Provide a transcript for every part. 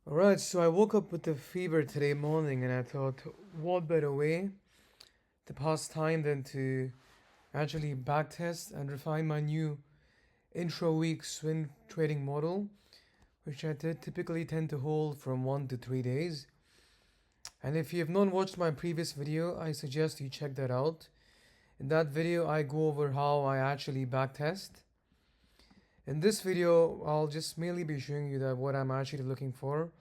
Alright, so I woke up with a fever today morning and I thought, what better way to pass time than to actually backtest and refine my new intra-week swing trading model, which I typically tend to hold from 1 to 3 days. And if you have not watched my previous video, I suggest you check that out. In that video, I go over how I actually backtest. In this video, I'll just mainly be showing you that what I'm actually looking for.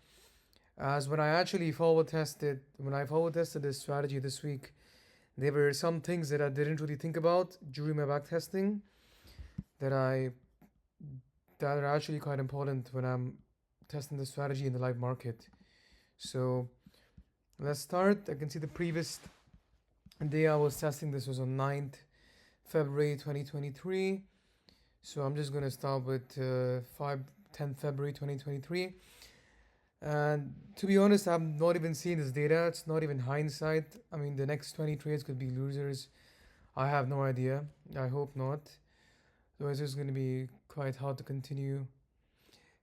As when I forward tested this strategy this week, there were some things that I didn't really think about during my backtesting that I that are actually quite important when I'm testing the strategy in the live market. So let's start. I can see the previous day I was testing this was on 9th February 2023. So I'm just gonna start with 10th February 2023. And to be honest, I've not even seen this data. It's not even hindsight. I mean, the next 20 trades could be losers. I have no idea. I hope not. So it's just going to be quite hard to continue.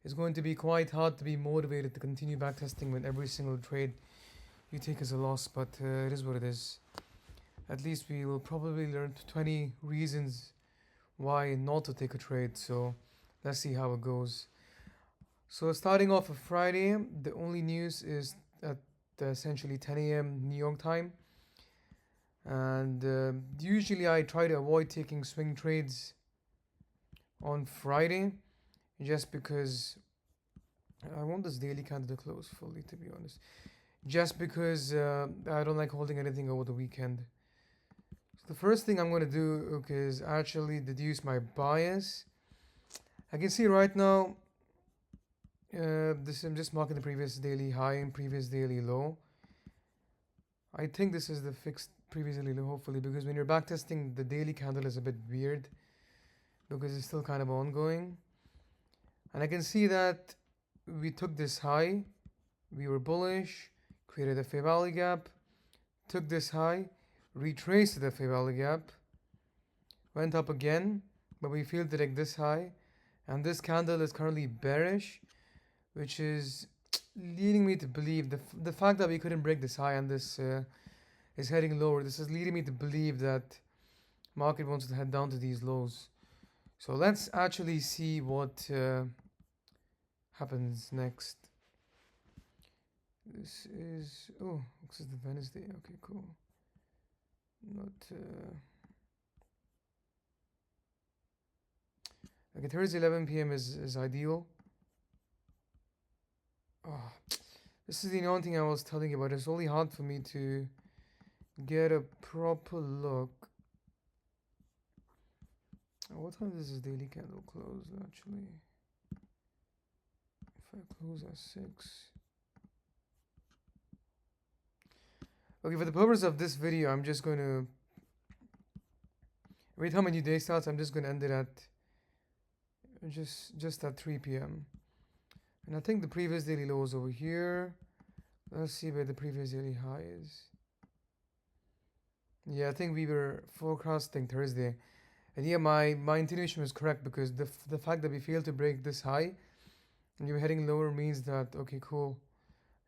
It's going to be quite hard to be motivated to continue backtesting when every single trade you take is a loss. But it is what it is. At least we will probably learn 20 reasons why not to take a trade. So let's see how it goes. So starting off of Friday, the only news is at essentially 10 a.m. New York time. And usually I try to avoid taking swing trades on Friday just because I want this daily candle to close fully, to be honest. Just because I don't like holding anything over the weekend. So the first thing I'm going to do is actually deduce my bias. I can see right now I'm just marking the previous daily high and previous daily low. I think this is the fixed previous daily low, hopefully, because when you're backtesting, the daily candle is a bit weird because it's still kind of ongoing. And I can see that we took this high, we were bullish, created a fair value gap, took this high, retraced the fair value gap, went up again, but we failed to take this high, and this candle is currently bearish, which is leading me to believe the fact that we couldn't break this high and this is heading lower. This is leading me to believe that market wants to head down to these lows. So let's actually see what happens next. This is this is the Wednesday. Okay, cool. Not okay. Thursday 11 p.m. is ideal. Oh, this is the only thing I was telling you about. It's only hard for me to get a proper look. What time does this daily candle close actually? If I close at 6. Okay, for the purpose of this video, I'm just going to every time a new day starts, I'm just going to end it at just at 3 p.m. And I think the previous daily low is over here. Let's see where the previous daily high is. Yeah, I think we were forecasting Thursday. And yeah, my intuition was correct because the fact that we failed to break this high and you're heading lower means that, okay, cool,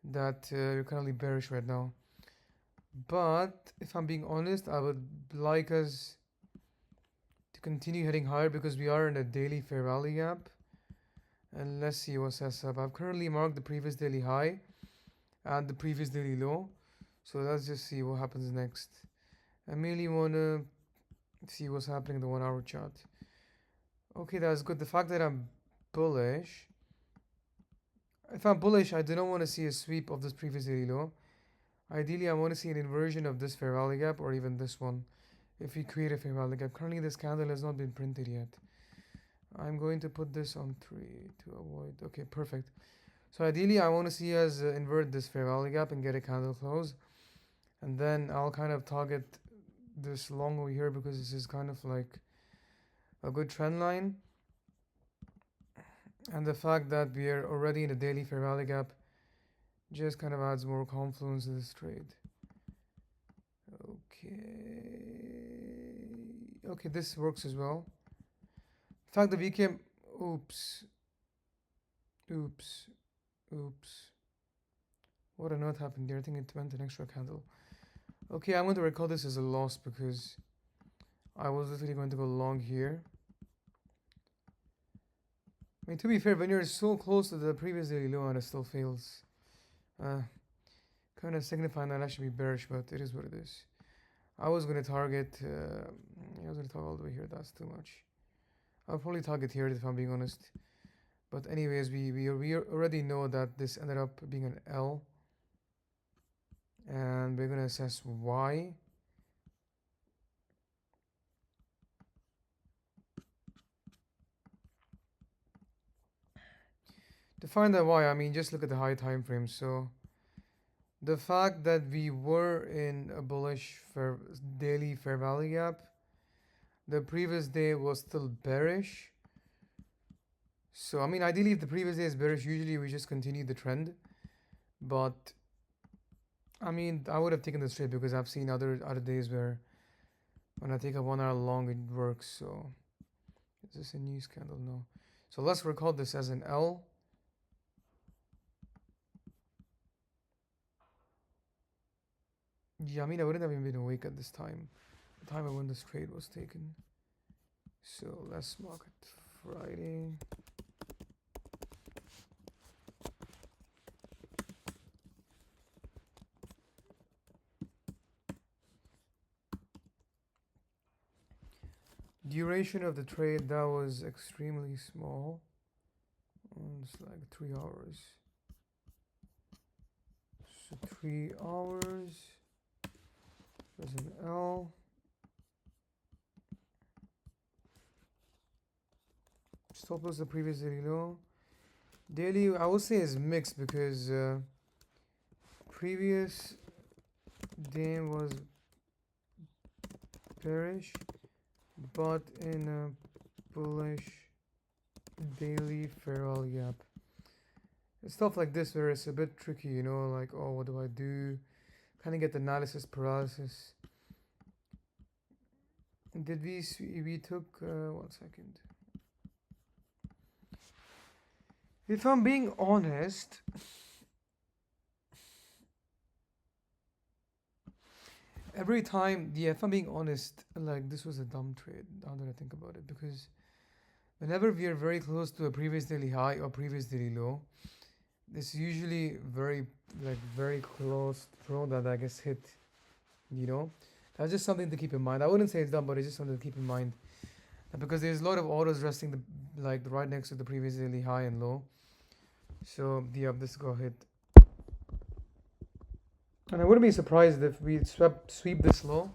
that you're currently bearish right now. But if I'm being honest, I would like us to continue heading higher because we are in a daily fair value gap. And let's see what sets up. I've currently marked the previous daily high and the previous daily low. So let's just see what happens next. I mainly want to see what's happening in the 1 hour chart. Okay, that's good. The fact that I'm bullish. If I'm bullish, I do not want to see a sweep of this previous daily low. Ideally, I want to see an inversion of this fair value gap or even this one. If we create a fair value gap. Currently, this candle has not been printed yet. I'm going to put this on 3 to avoid. Okay, perfect. So ideally, I want to see us invert this fair value gap and get a candle close. And then I'll kind of target this long over here because this is kind of like a good trend line. And the fact that we are already in a daily fair value gap just kind of adds more confluence to this trade. Okay, this works as well. The fact that we came, oops. What on earth happened here? I think it went an extra candle. Okay, I'm going to record this as a loss because I was literally going to go long here. I mean, to be fair, when you're so close to the previous daily low and it still fails, kind of signifying that I should be bearish, but it is what it is. I was going to target, I was going to target all the way here. That's too much. I'll probably target here if I'm being honest. But anyways, we already know that this ended up being an L. And we're going to assess why. To find out why, I mean, just look at the high time frame. So the fact that we were in a bullish daily fair value gap, the previous day was still bearish. So I mean, ideally, if the previous day is bearish, usually we just continue the trend. But I mean, I would have taken this trade because I've seen other days where when I take a 1 hour long, it works. So is this a news candle? No. So let's record this as an L. Yeah, I mean, I wouldn't have even been awake at this time. The time when this trade was taken. So let's mark it Friday. Duration of the trade, that was extremely small. It's like 3 hours. So 3 hours. There's an L. Stop loss the previous daily low. Daily, I would say, is mixed because previous day was bearish, but in a bullish daily fair value gap. It's stuff like this where it's a bit tricky, you know, like, oh, what do I do? Kind of get analysis paralysis. Did we took 1 second. If I'm being honest, every time, yeah, if I'm being honest, like, this was a dumb trade now that I think about it, because whenever we are very close to a previous daily high or previous daily low, this usually very close pro that I guess hit, you know. That's just something to keep in mind. I wouldn't say it's dumb, but it's just something to keep in mind, because there's a lot of orders resting right next to the previous daily high and low. So yeah, this go hit. And I wouldn't be surprised if we sweep this low,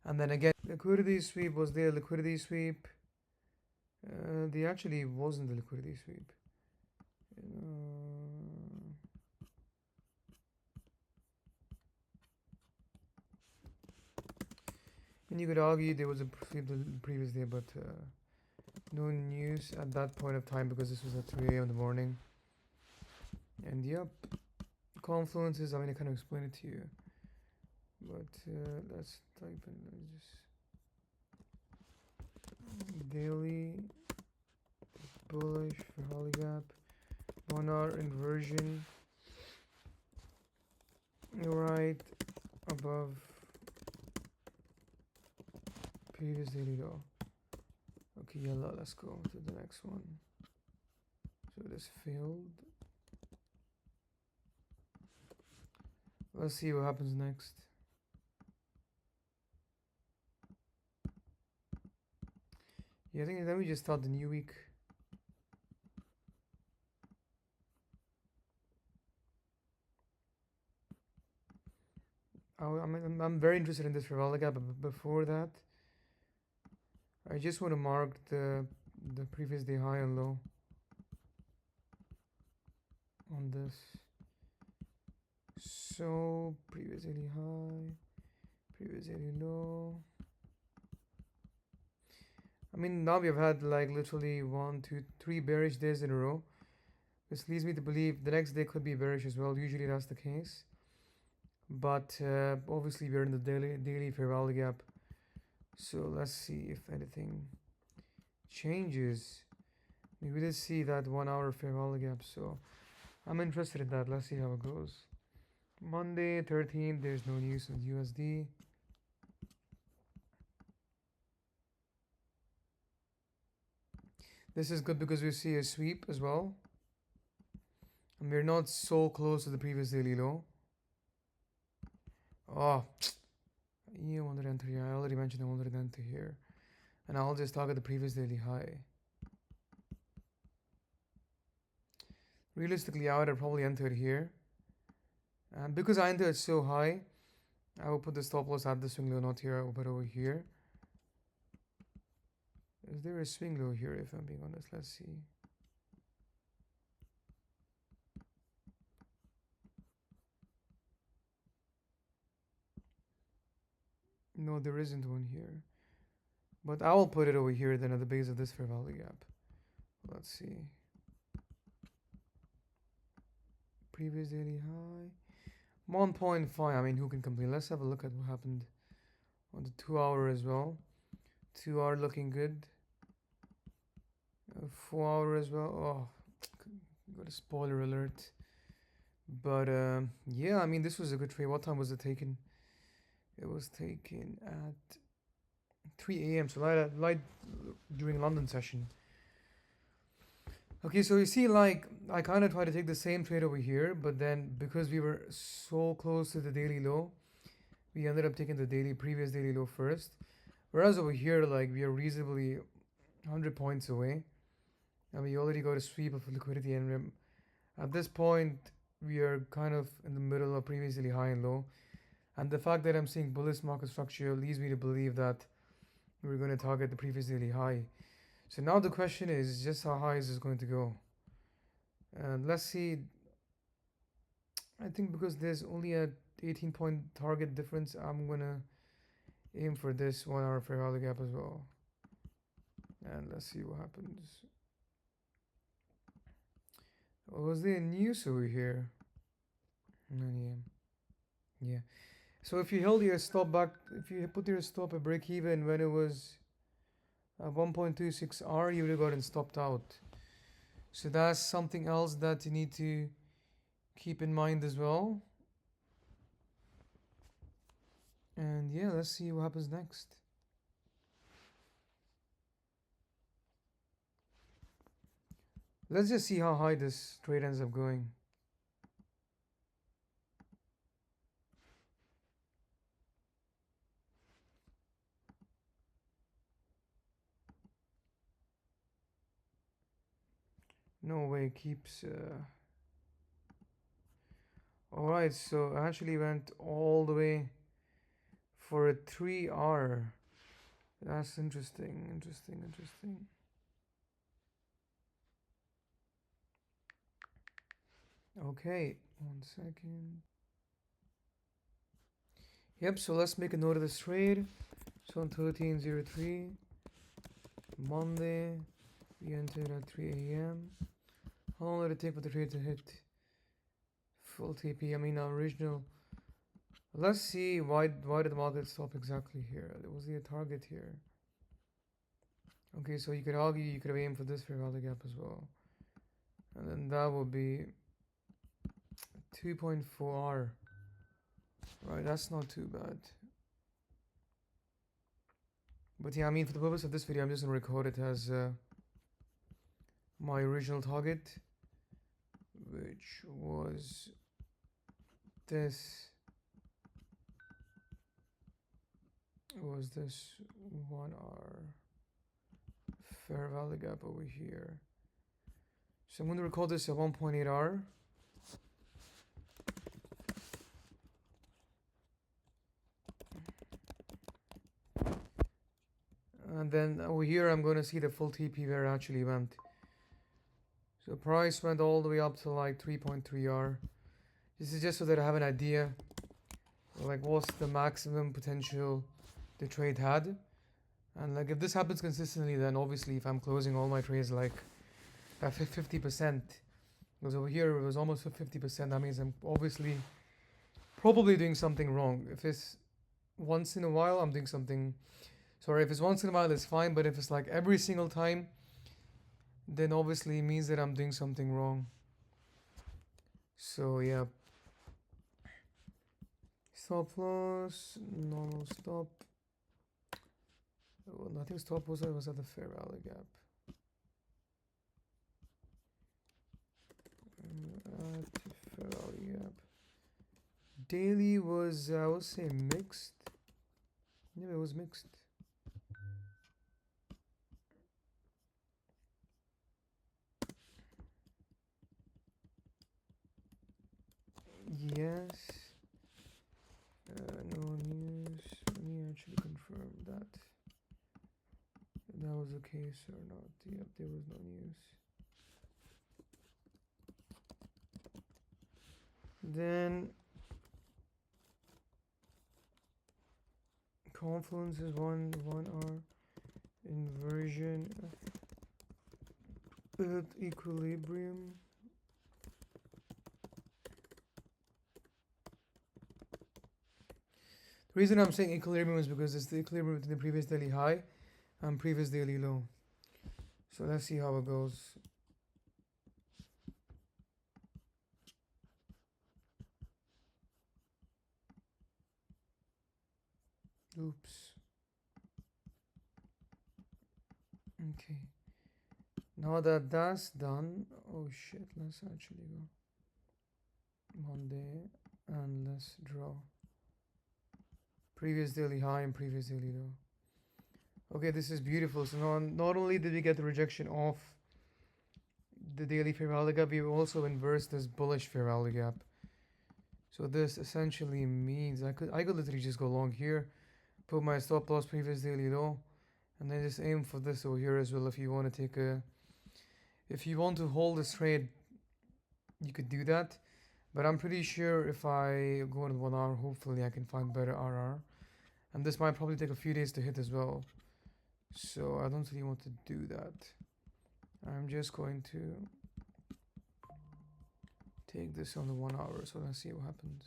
and then again liquidity sweep was there. Liquidity sweep. There actually wasn't the liquidity sweep. And you could argue there was a sweep the previous day, but no news at that point of time because this was at 3 a.m. in the morning. And yep, confluences. I mean, I kind of explain it to you, but let's type in just daily bullish for Holly Gap, 1 hour inversion, right above previous daily low. Okay, yellow. Let's go to the next one. So this failed. Let's see what happens next. Yeah, I think then we just start the new week. I'm very interested in this Rivalda gap, but before that, I just want to mark the previous day high and low on this. So previous daily high, previous daily low. I mean, now we've had like literally 1, 2, 3 bearish days in a row. This leads me to believe the next day could be bearish as well. Usually that's the case. But obviously we're in the daily fair value gap. So let's see if anything changes. We did see that 1 hour fair value gap. So I'm interested in that. Let's see how it goes. Monday 13th, there's no news on USD. This is good because we see a sweep as well. And we're not so close to the previous daily low. Oh, yeah, I wanted to enter here. I already mentioned I wanted to enter here. And I'll just target the previous daily high. Realistically, I would have probably entered here. And because I entered so high, I will put the stop loss at the swing low, not here, but over here. Is there a swing low here, if I'm being honest? Let's see. No, there isn't one here. But I will put it over here then at the base of this fair value gap. Let's see. Previous daily high. 1.5. I mean, who can complain? Let's have a look at what happened on the 2 hour as well. 2 hour looking good. 4 hour as well. Oh, got a spoiler alert. But yeah, I mean, this was a good trade. What time was it taken? It was taken at 3 a.m. So light during London session. Okay, so you see, like, I kind of tried to take the same trade over here, but then because we were so close to the daily low, we ended up taking the previous daily low first. Whereas over here, like, we are reasonably 100 points away, and we already got a sweep of liquidity, and at this point, we are kind of in the middle of previous daily high and low. And the fact that I'm seeing bullish market structure leads me to believe that we're going to target the previous daily high. So now the question is just how high is this going to go? And let's see. I think because there's only a 18-point target difference, I'm gonna aim for this 1 hour fair value gap as well. And let's see what happens. Was there news over here? Yeah. So if you held your stop back, if you put your stop at break even when it was 1.26 R, you would have gotten stopped out. So that's something else that you need to keep in mind as well. And yeah, let's see what happens next. Let's just see how high this trade ends up going. No way, keeps alright, so I actually went all the way for a 3R. That's interesting. Okay, 1 second. Yep, so let's make a note of this trade. So on 1303, Monday, we entered at 3 a.m. How long did it take for the trade to hit full TP? I mean, our original. Let's see why did the market stop exactly here? There was a target here. Okay, so you could argue you could have aimed for this fair value gap as well, and then that would be 2.4R. Right, that's not too bad. But yeah, I mean, for the purpose of this video, I'm just gonna record it as my original target, which was this 1R fair value gap over here. So I'm going to record this at 1.8R. And then over here I'm going to see the full TP where it actually went. So price went all the way up to like 3.3R. This is just so that I have an idea like what's the maximum potential the trade had. And like if this happens consistently, then obviously if I'm closing all my trades like at 50%, because over here it was almost 50%, that means I'm obviously probably doing something wrong. If it's once in a while, I'm doing something. Sorry, if it's once in a while, it's fine. But if it's like every single time, then obviously it means that I'm doing something wrong. So yeah. Stop loss, normal stop. Well, nothing stop loss, I was at the fair value gap. At fair value gap. Daily was, I would say, mixed. Yeah, it was mixed. Yes. No news. Let me actually confirm that was the case or not. Yep, there was no news. Then confluence is 1 hour inversion at equilibrium. The reason I'm saying equilibrium is because it's the equilibrium between the previous daily high and previous daily low. So let's see how it goes. Oops. Okay. Now that that's done, oh shit, let's actually go Monday and let's draw previous daily high and previous daily low. Okay, this is beautiful. So not only did we get the rejection off the daily fair value gap, we also inverse this bullish fair value gap. So this essentially means I could literally just go long here, put my stop loss previous daily low, and then just aim for this over here as well. If you want to hold this trade, you could do that. But I'm pretty sure if I go in 1 hour, hopefully I can find better RR. And this might probably take a few days to hit as well. So I don't really want to do that. I'm just going to take this on the 1 hour. So let's see what happens.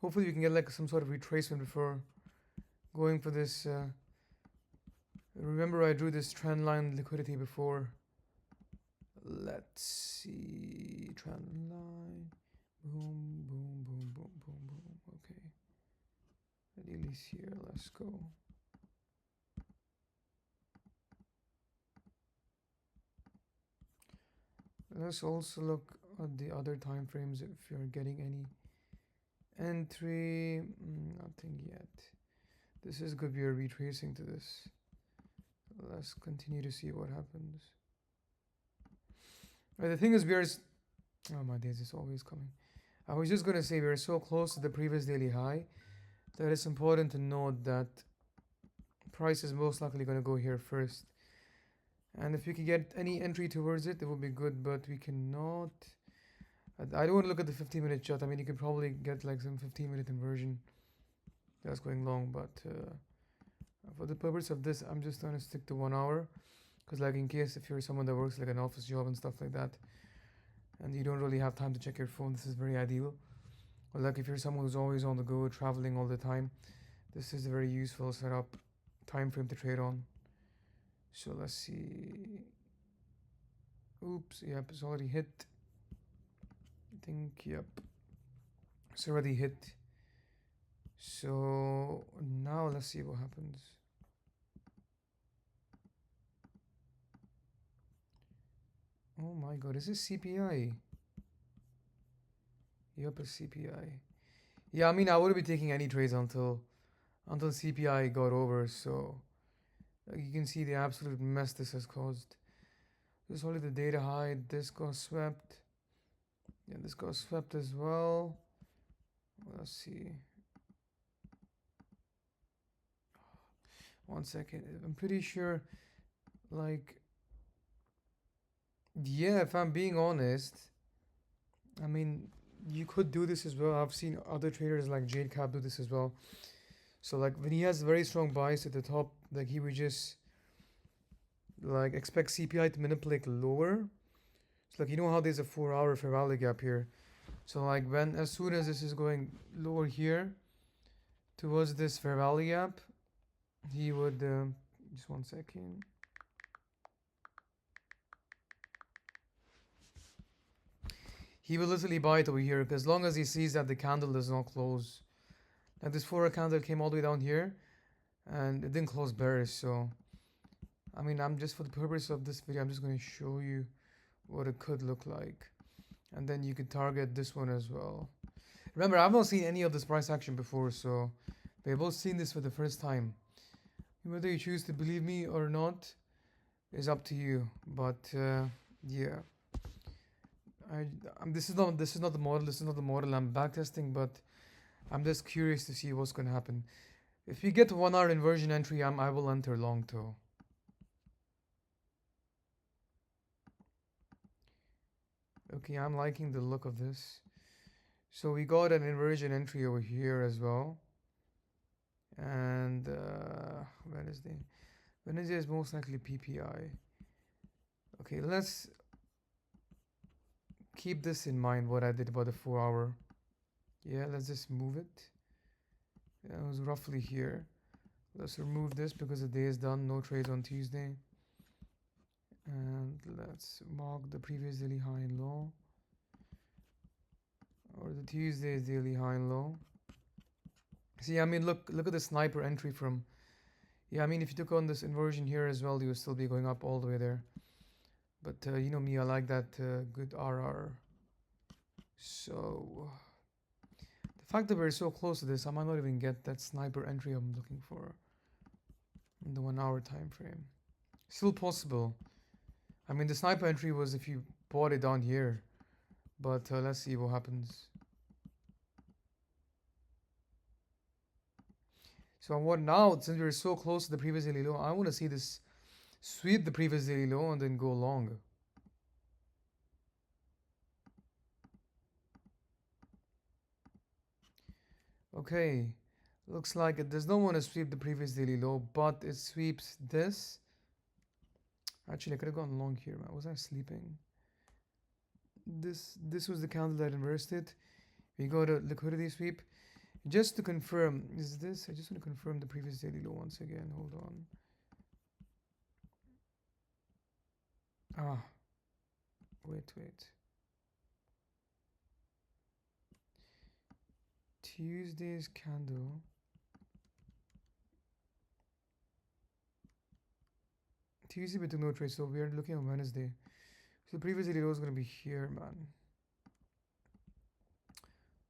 Hopefully we can get like some sort of retracement before going for this. Remember I drew this trend line liquidity before. Let's see, trend line, boom, boom, boom, boom, boom, boom. Okay, release here. Let's go. Let's also look at the other time frames if you're getting any entry. Nothing yet. This is good. We are retracing to this. Let's continue to see what happens. Right, the thing is, oh my days, it's always coming. I was just gonna say we're so close to the previous daily high that it's important to note that price is most likely gonna go here first. And if you can get any entry towards it, it would be good, but we cannot. I don't want to look at the 15-minute chart. I mean, you could probably get like some 15-minute inversion that's going long, but for the purpose of this, I'm just trying to stick to 1 hour. Because like in case if you're someone that works like an office job and stuff like that, and you don't really have time to check your phone, this is very ideal. Or like if you're someone who's always on the go, traveling all the time, this is a very useful setup time frame to trade on. So let's see. Oops, yep, it's already hit. I think, yep, it's already hit. So now let's see what happens. Oh my god, is this CPI? Yep, it's CPI. Yeah, I mean, I wouldn't be taking any trades until CPI got over. So you can see the absolute mess this has caused. This is only the data high. This got swept. Yeah, this got swept as well. Let's see. 1 second. I'm pretty sure, like, yeah, if I'm being honest, I mean, you could do this as well. I've seen other traders like Jade Cap do this as well. So like when he has very strong bias at the top, like he would just like expect CPI to manipulate lower. So like you know how there's a 4 hour fair value gap here. So like as soon as this is going lower here towards this fair value gap, he would just 1 second. he will literally buy it over here, because as long as he sees that the candle does not close. Like this 4 candle came all the way down here and it didn't close bearish. So I mean, I'm just, for the purpose of this video, I'm just going to show you what it could look like, and then you can target this one as well. Remember, I've not seen any of this price action before, so we've both seen this for the first time. Whether you choose to believe me or not is up to you, but yeah, this is not the model. This is not the model I'm backtesting, but I'm just curious to see what's going to happen. If we get 1 hour inversion entry, I will enter long toe. Okay, I'm liking the look of this. So we got an inversion entry over here as well. And Wednesday. Wednesday is most likely PPI. Okay, let's keep this in mind, what I did about the 4 hour. Yeah, let's just move it. Yeah, it was roughly here. Let's remove this because the day is done. No trades on Tuesday. And let's mark the previous daily high and low, or the Tuesday's daily high and low. See, I mean, look at the sniper entry from, yeah, I mean, if you took on this inversion here as well, you would still be going up all the way there. But you know me, I like that good RR. So the fact that we're so close to this, I might not even get that sniper entry I'm looking for in the 1 hour time frame. Still possible. I mean, the sniper entry was if you bought it down here, but let's see what happens. So what now, since we're so close to the previous daily low, I want to see this sweep the previous daily low and then go long. Okay, looks like it does not want to sweep the previous daily low, but it sweeps this. Actually, I could have gone long here, man. Was I sleeping? This was the candle that inversed it. We got a liquidity sweep. Just to confirm, is this? I just want to confirm the previous daily low once again. Hold on. Ah, wait. Tuesday's candle. Tuesday we took no trade, so we are looking on Wednesday. So the previous daily low is going to be here, man.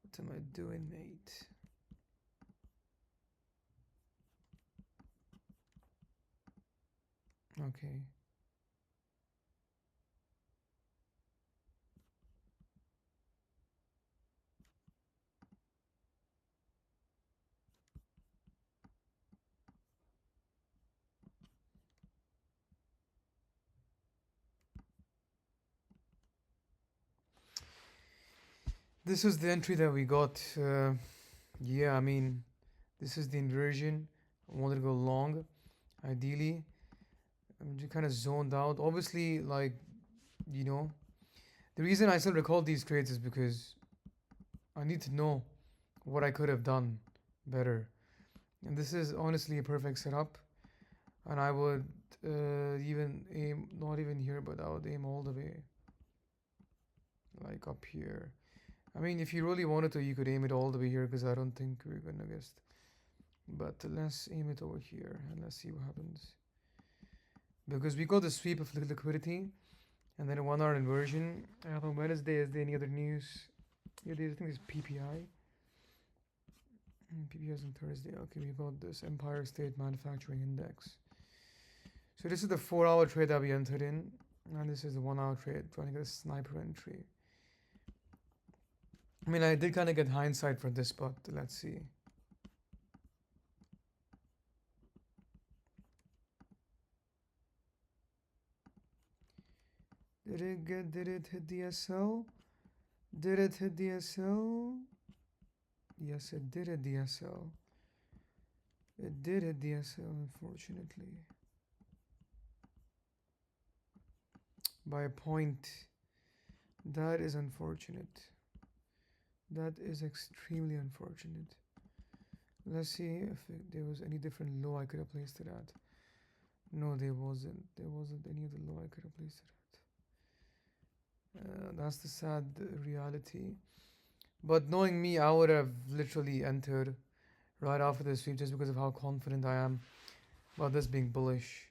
What am I doing, mate? Okay. This is the entry that we got. Yeah, I mean, this is the inversion. I wanted to go long, ideally. I'm just kind of zoned out. Obviously, like, you know, the reason I still recall these trades is because I need to know what I could have done better. And this is honestly a perfect setup. And I would even aim, not even here, but I would aim all the way, like up here. I mean, if you really wanted to, you could aim it all the way here, because I don't think we're gonna guess. But let's aim it over here and let's see what happens. Because we got the sweep of liquidity and then a 1 hour inversion. On Wednesday, is there any other news? Yeah, I think there's PPI. PPI is on Thursday. Okay, we got this Empire State Manufacturing Index. So this is the 4 hour trade that we entered in, and this is the 1 hour trade, trying to get a sniper entry. I mean, I did kind of get hindsight for this, but let's see. Did it hit the SL? Did it hit the SL? Yes, it did hit the SL. It did hit the SL, unfortunately. By a point. That is unfortunate. That is extremely unfortunate. Let's see if there was any different low I could have placed it at. No, there wasn't. There wasn't any other low I could have placed it That's the sad reality. But knowing me, I would have literally entered right after the sweep just because of how confident I am about this being bullish.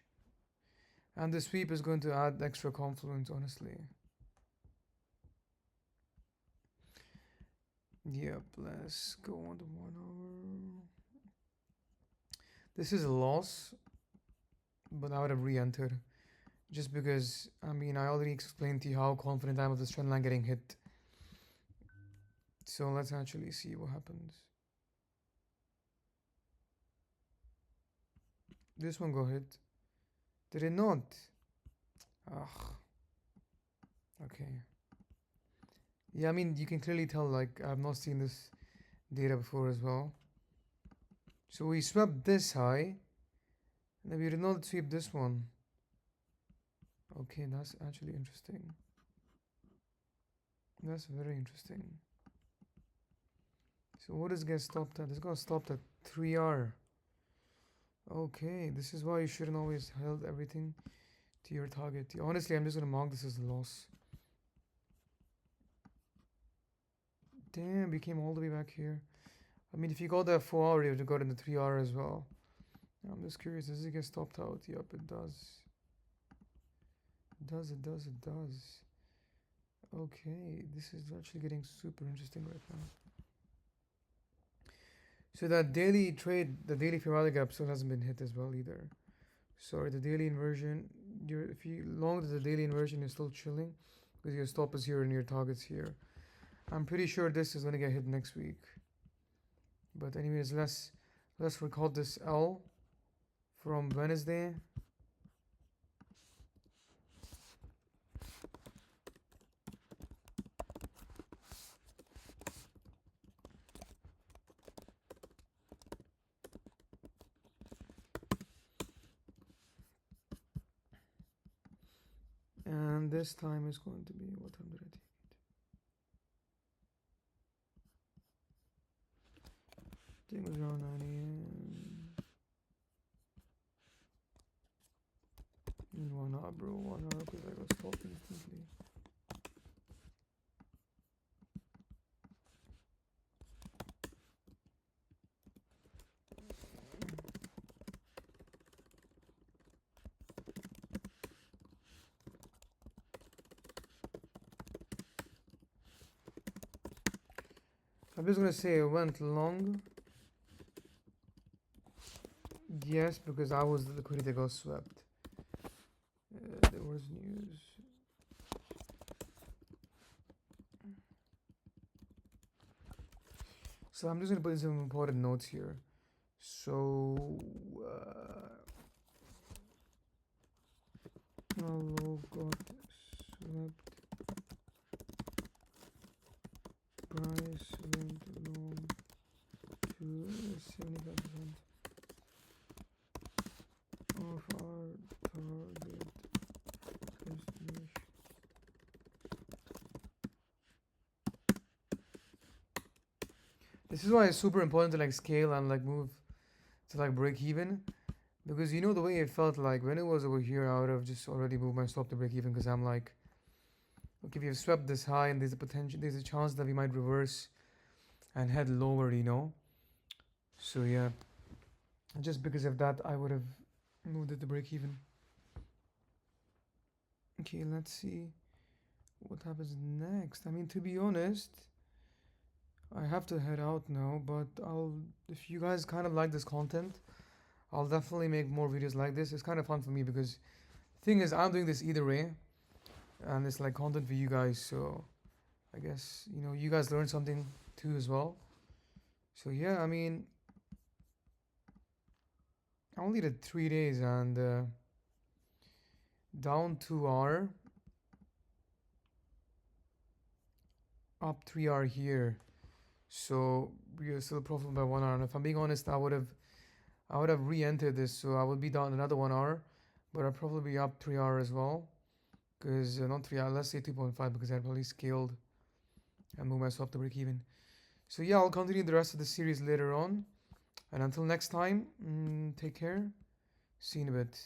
And the sweep is going to add extra confluence, honestly. Yep, let's go on to 1 hour. This is a loss, but I would have re-entered. Just because, I mean, I already explained to you how confident I am of this trend line getting hit. So let's actually see what happens. This one got hit. Did it not? Ugh. Okay. Yeah, I mean, you can clearly tell, like, I've not seen this data before as well. So we swept this high, and then we did not sweep this one. Okay, that's actually interesting. That's very interesting. So what does get stopped at? This got stopped at 3R. Okay, this is why you shouldn't always hold everything to your target. Honestly, I'm just gonna mark this as a loss. Damn, we came all the way back here. I mean, if you got that 4 hour, you would have got in the 3R as well. I'm just curious, does it get stopped out? Yep, it does. It does. Okay, this is actually getting super interesting right now. So that daily trade, the daily fair value gap still hasn't been hit as well either. Sorry, the daily inversion, if you long the daily inversion, you're still chilling because your stop is here and your target's here. I'm pretty sure this is going to get hit next week. But anyways, let's record this L from Wednesday. And this time is going to be, what time did I take it? I think it was around 9 a.m. 1 hour, bro, 1 hour, because I got stopped instantly. I'm just gonna say it went long. Yes, because I was the liquidity that got swept. There was news. So I'm just gonna put in some important notes here. So low got swept. Price went long to 75% of our target destination. This is why it's super important to like scale and like move to like break even, because you know the way it felt like when it was over here, I would have just already moved my stop to break even because I'm like, okay, we have swept this high and there's a chance that we might reverse and head lower, you know. So yeah, just because of that, I would have moved it to break even. Okay, let's see what happens next. I mean, to be honest, I have to head out now, but if you guys kind of like this content, I'll definitely make more videos like this. It's kind of fun for me because the thing is, I'm doing this either way, and it's like content for you guys. So I guess you know you guys learn something too as well. So yeah, I mean, I only did 3 days and down 2R, up 3R here. So we are still profitable by 1 hour. And if I'm being honest, I would have re-entered this, so I would be down another 1 hour, but I'd probably be up 3R as well, because not 3 hour, let's say 2.5, because I'd probably scaled and moved myself to break even. So yeah, I'll continue the rest of the series later on, and until next time, take care. See you in a bit.